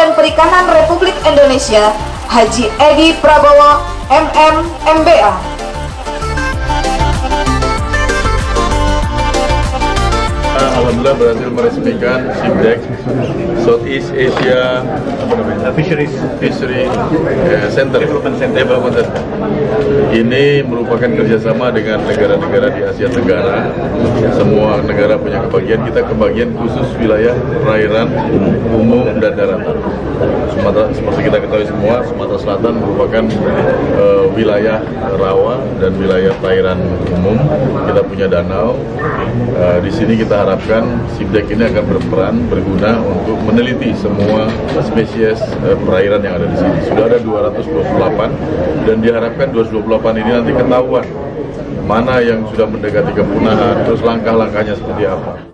dan Perikanan Republik Indonesia, Haji Edi Prabowo, MM, MBA. Alhamdulillah berhasil meresmikan SIMDEC, Southeast Asia Fishery Center. Ini merupakan kerjasama dengan negara-negara di Asia Tenggara. Semua negara punya kebagian, kita kebagian khusus wilayah perairan umum dan daratan. Sumatera, seperti kita ketahui semua, Sumatera Selatan merupakan wilayah rawa dan wilayah perairan umum. Kita punya danau. Di sini kita harapkan SIMDEC ini akan berguna untuk meneliti semua spesies perairan yang ada di sini. Sudah ada 228 dan diharapkan 228 ini nanti ketahuan mana yang sudah mendekati kepunahan, terus langkah-langkahnya seperti apa.